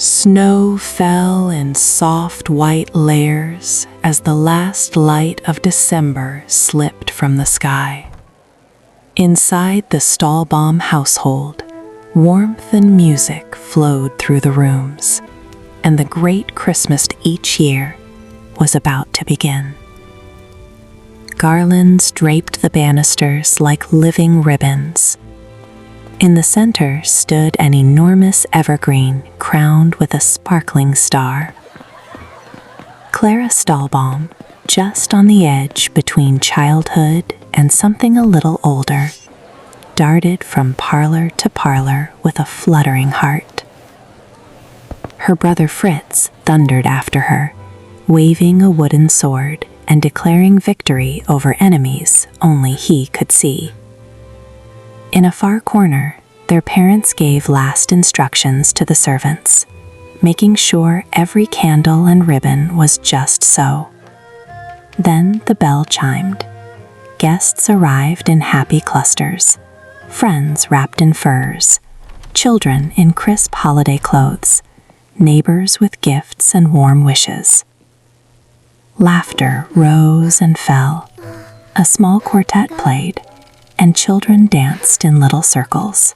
Snow fell in soft white layers as the last light of December slipped from the sky. Inside the Stahlbaum household, warmth and music flowed through the rooms, and the great Christmas each year was about to begin. Garlands draped the banisters like living ribbons. In the center stood an enormous evergreen crowned with a sparkling star. Clara Stahlbaum, just on the edge between childhood and something a little older, darted from parlor to parlor with a fluttering heart. Her brother Fritz thundered after her, waving a wooden sword and declaring victory over enemies only he could see. In a far corner, their parents gave last instructions to the servants, making sure every candle and ribbon was just so. Then the bell chimed. Guests arrived in happy clusters, friends wrapped in furs, children in crisp holiday clothes, neighbors with gifts and warm wishes. Laughter rose and fell. A small quartet played, and children danced in little circles.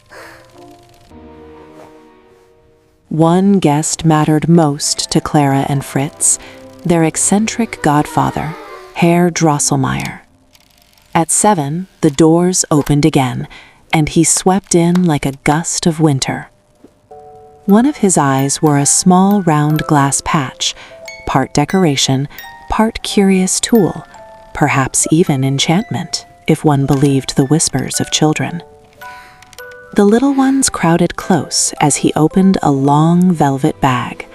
One guest mattered most to Clara and Fritz, their eccentric godfather, Herr Drosselmeyer. At 7, the doors opened again, and he swept in like a gust of winter. One of his eyes wore a small round glass patch, part decoration, part curious tool, perhaps even enchantment, if one believed the whispers of children. The little ones crowded close as he opened a long velvet bag.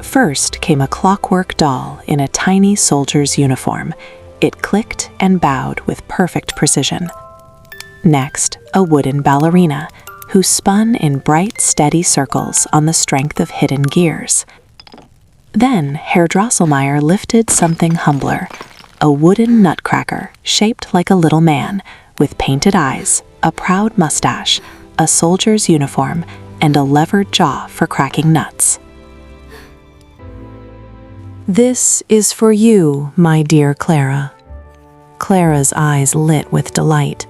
First came a clockwork doll in a tiny soldier's uniform. It clicked and bowed with perfect precision. Next, a wooden ballerina, who spun in bright, steady circles on the strength of hidden gears. Then Herr Drosselmeyer lifted something humbler, a wooden nutcracker shaped like a little man, with painted eyes, a proud mustache, a soldier's uniform, and a levered jaw for cracking nuts. "This is for you, my dear Clara." Clara's eyes lit with delight.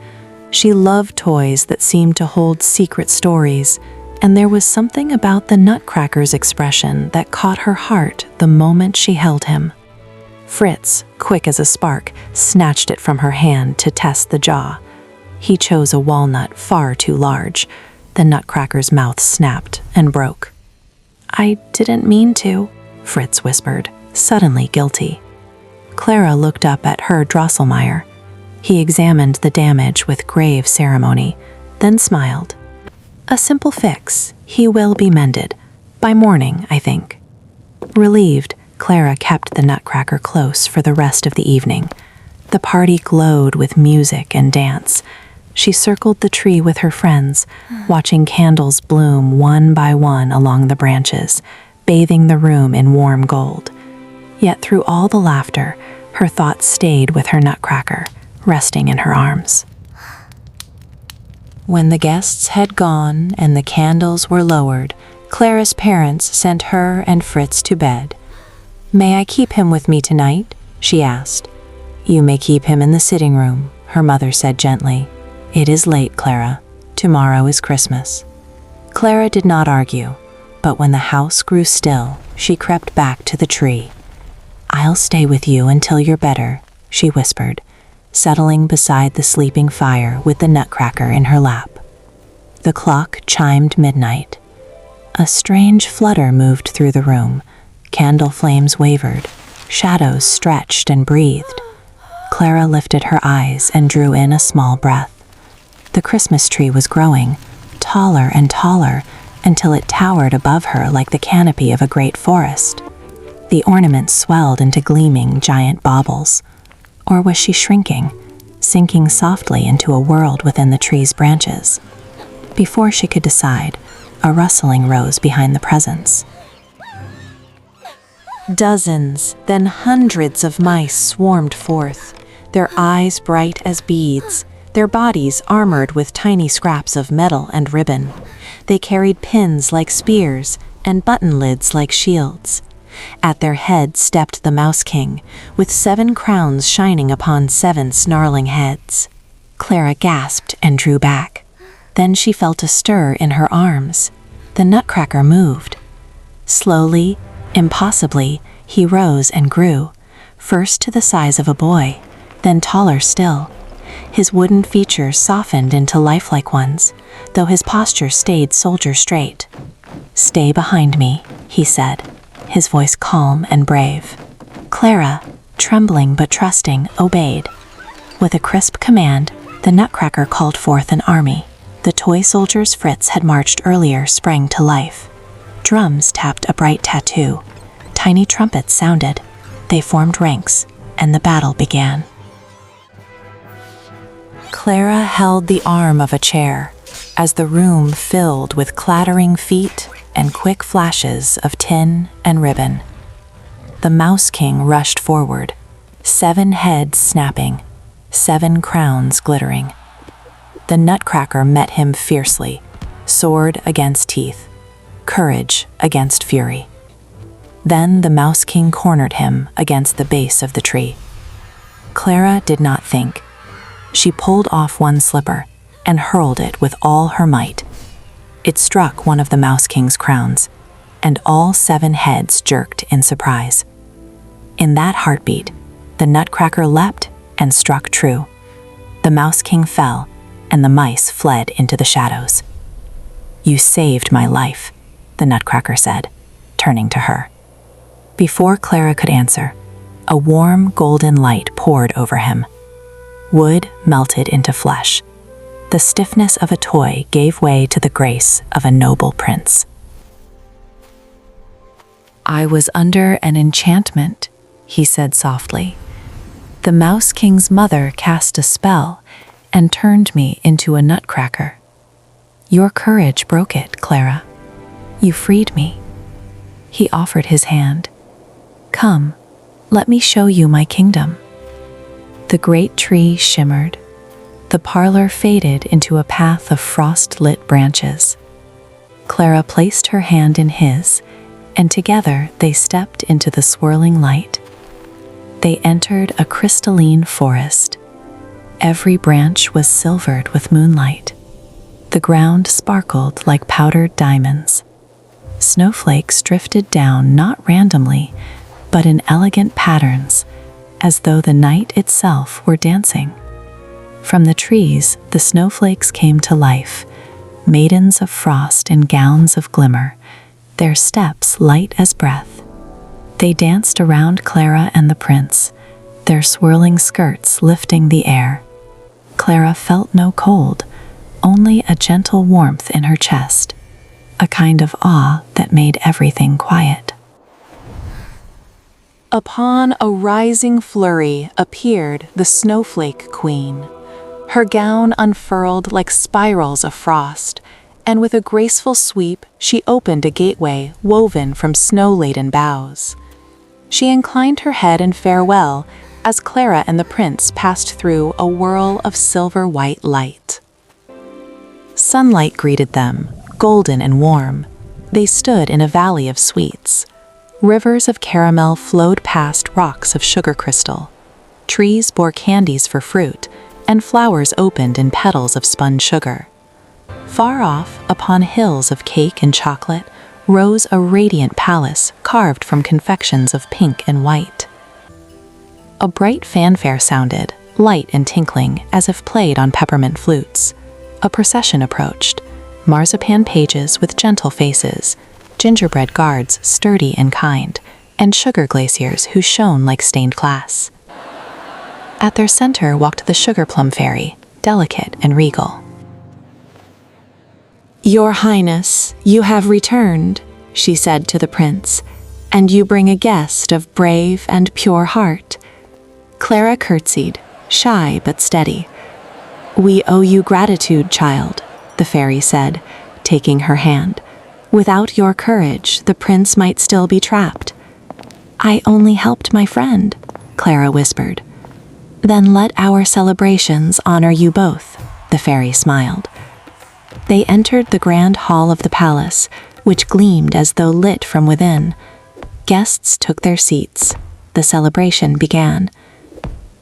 She loved toys that seemed to hold secret stories, and there was something about the Nutcracker's expression that caught her heart the moment she held him. Fritz, quick as a spark, snatched it from her hand to test the jaw. He chose a walnut far too large. The Nutcracker's mouth snapped and broke. "I didn't mean to," Fritz whispered, suddenly guilty. Clara looked up at Herr Drosselmeyer. He examined the damage with grave ceremony, then smiled. "A simple fix. He will be mended. By morning, I think." Relieved, Clara kept the Nutcracker close for the rest of the evening. The party glowed with music and dance. She circled the tree with her friends, watching candles bloom one by one along the branches, bathing the room in warm gold. Yet through all the laughter, her thoughts stayed with her Nutcracker, resting in her arms. When the guests had gone and the candles were lowered, Clara's parents sent her and Fritz to bed. "May I keep him with me tonight?" she asked. "You may keep him in the sitting room," her mother said gently. "It is late, Clara. Tomorrow is Christmas." Clara did not argue, but when the house grew still, she crept back to the tree. "I'll stay with you until you're better," she whispered, settling beside the sleeping fire with the Nutcracker in her lap. The clock chimed midnight. A strange flutter moved through the room. Candle flames wavered, shadows stretched and breathed. Clara lifted her eyes and drew in a small breath. The Christmas tree was growing, taller and taller, until it towered above her like the canopy of a great forest. The ornaments swelled into gleaming giant baubles. Or was she shrinking, sinking softly into a world within the tree's branches? Before she could decide, a rustling rose behind the presents. Dozens, then hundreds of mice swarmed forth, their eyes bright as beads, their bodies armored with tiny scraps of metal and ribbon. They carried pins like spears, and button lids like shields. At their head stepped the Mouse King, with 7 crowns shining upon 7 snarling heads. Clara gasped and drew back. Then she felt a stir in her arms. The Nutcracker moved. Slowly, impossibly, he rose and grew, first to the size of a boy, then taller still. His wooden features softened into lifelike ones, though his posture stayed soldier straight. "Stay behind me," he said, his voice calm and brave. Clara, trembling but trusting, obeyed. With a crisp command, the Nutcracker called forth an army. The toy soldiers Fritz had marched earlier sprang to life. Drums tapped a bright tattoo. Tiny trumpets sounded. They formed ranks, and the battle began. Clara held the arm of a chair as the room filled with clattering feet and quick flashes of tin and ribbon. The Mouse King rushed forward, 7 heads snapping, 7 crowns glittering. The Nutcracker met him fiercely, sword against teeth, courage against fury. Then the Mouse King cornered him against the base of the tree. Clara did not think. She pulled off one slipper and hurled it with all her might. It struck one of the Mouse King's crowns, and all 7 heads jerked in surprise. In that heartbeat, the Nutcracker leapt and struck true. The Mouse King fell, and the mice fled into the shadows. "You saved my life," the Nutcracker said, turning to her. Before Clara could answer, a warm golden light poured over him. Wood melted into flesh. The stiffness of a toy gave way to the grace of a noble prince. "I was under an enchantment," he said softly. "The Mouse King's mother cast a spell and turned me into a Nutcracker. Your courage broke it, Clara. You freed me." He offered his hand. "Come, let me show you my kingdom." The great tree shimmered. The parlor faded into a path of frost-lit branches. Clara placed her hand in his, and together they stepped into the swirling light. They entered a crystalline forest. Every branch was silvered with moonlight. The ground sparkled like powdered diamonds. Snowflakes drifted down not randomly, but in elegant patterns, as though the night itself were dancing. From the trees, the snowflakes came to life, maidens of frost in gowns of glimmer, their steps light as breath. They danced around Clara and the prince, their swirling skirts lifting the air. Clara felt no cold, only a gentle warmth in her chest, a kind of awe that made everything quiet. Upon a rising flurry appeared the Snowflake Queen. Her gown unfurled like spirals of frost, and with a graceful sweep she opened a gateway woven from snow-laden boughs. She inclined her head in farewell as Clara and the prince passed through a whirl of silver-white light. Sunlight greeted them, golden and warm. They stood in a valley of sweets. Rivers of caramel flowed past rocks of sugar crystal. Trees bore candies for fruit, and flowers opened in petals of spun sugar. Far off, upon hills of cake and chocolate, rose a radiant palace carved from confections of pink and white. A bright fanfare sounded, light and tinkling, as if played on peppermint flutes. A procession approached, marzipan pages with gentle faces, gingerbread guards sturdy and kind, and sugar glaciers who shone like stained glass. At their center walked the Sugar Plum Fairy, delicate and regal. "Your Highness, you have returned," she said to the prince, "and you bring a guest of brave and pure heart." Clara curtsied, shy but steady. "We owe you gratitude, child," the fairy said, taking her hand. "Without your courage, the prince might still be trapped." "I only helped my friend," Clara whispered. "Then let our celebrations honor you both," the fairy smiled. They entered the grand hall of the palace, which gleamed as though lit from within. Guests took their seats. The celebration began.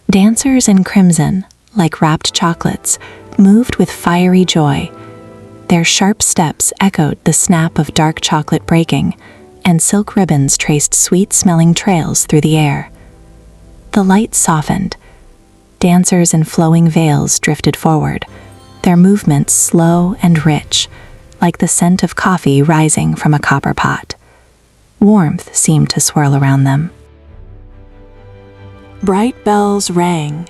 Dancers in crimson, like wrapped chocolates, moved with fiery joy. Their sharp steps echoed the snap of dark chocolate breaking, and silk ribbons traced sweet-smelling trails through the air. The light softened. Dancers in flowing veils drifted forward, their movements slow and rich, like the scent of coffee rising from a copper pot. Warmth seemed to swirl around them. Bright bells rang.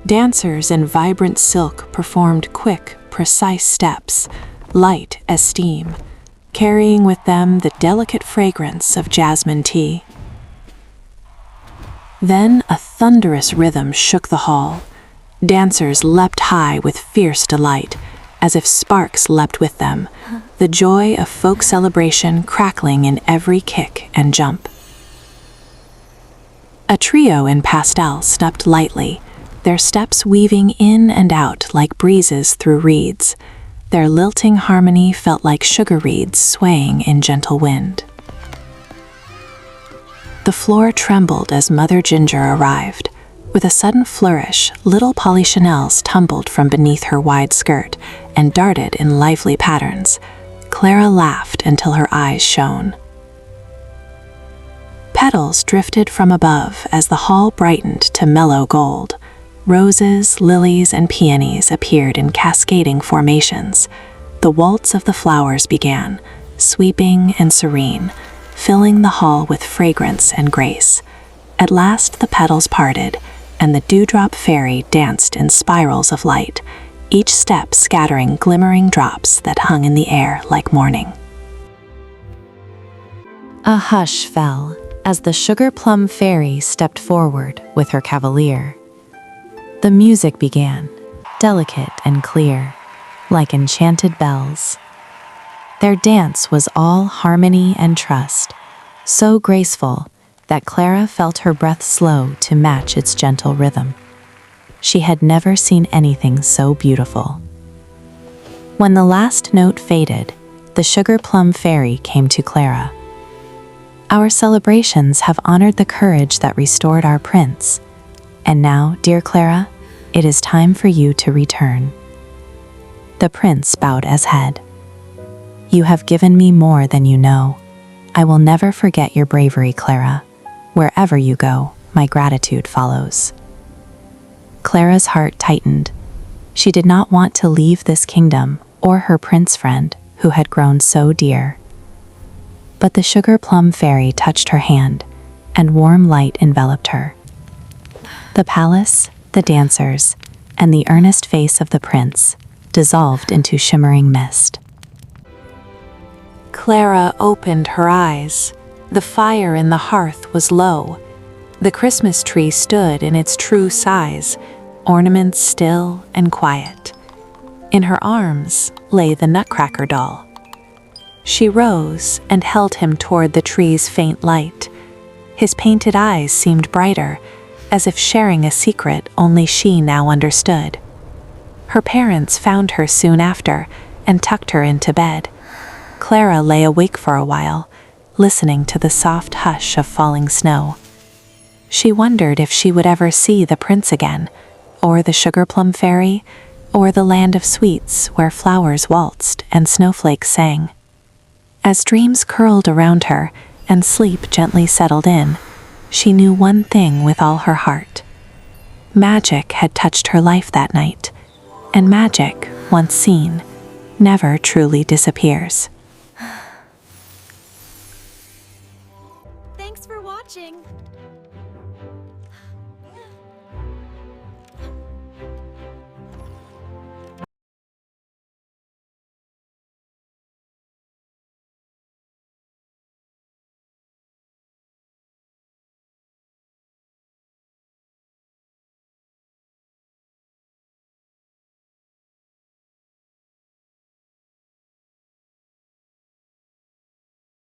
Dancers in vibrant silk performed quick, precise steps, light as steam, carrying with them the delicate fragrance of jasmine tea. Then a thunderous rhythm shook the hall. Dancers leapt high with fierce delight, as if sparks leapt with them, the joy of folk celebration crackling in every kick and jump. A trio in pastel stepped lightly, their steps weaving in and out like breezes through reeds. Their lilting harmony felt like sugar reeds swaying in gentle wind. The floor trembled as Mother Ginger arrived. With a sudden flourish, little Polychanels tumbled from beneath her wide skirt and darted in lively patterns. Clara laughed until her eyes shone. Petals drifted from above as the hall brightened to mellow gold. Roses, lilies, and peonies appeared in cascading formations. The waltz of the flowers began, sweeping and serene, filling the hall with fragrance and grace. At last the petals parted, and the dewdrop fairy danced in spirals of light, each step scattering glimmering drops that hung in the air like morning. A hush fell as the sugar plum fairy stepped forward with her cavalier. The music began, delicate and clear, like enchanted bells. Their dance was all harmony and trust, so graceful that Clara felt her breath slow to match its gentle rhythm. She had never seen anything so beautiful. When the last note faded, the sugar plum fairy came to Clara. Our celebrations have honored the courage that restored our prince. And now, dear Clara, it is time for you to return. The prince bowed his head. You have given me more than you know. I will never forget your bravery, Clara. Wherever you go, my gratitude follows. Clara's heart tightened. She did not want to leave this kingdom or her prince friend who had grown so dear. But the sugar plum fairy touched her hand, and warm light enveloped her. The palace, the dancers, and the earnest face of the prince dissolved into shimmering mist. Clara opened her eyes. The fire in the hearth was low. The Christmas tree stood in its true size, ornaments still and quiet. In her arms lay the Nutcracker doll. She rose and held him toward the tree's faint light. His painted eyes seemed brighter, as if sharing a secret only she now understood. Her parents found her soon after and tucked her into bed. Clara lay awake for a while, listening to the soft hush of falling snow. She wondered if she would ever see the prince again, or the sugar plum fairy, or the land of sweets where flowers waltzed and snowflakes sang. As dreams curled around her and sleep gently settled in, she knew one thing with all her heart. Magic had touched her life that night, and magic, once seen, never truly disappears. Thanks for watching!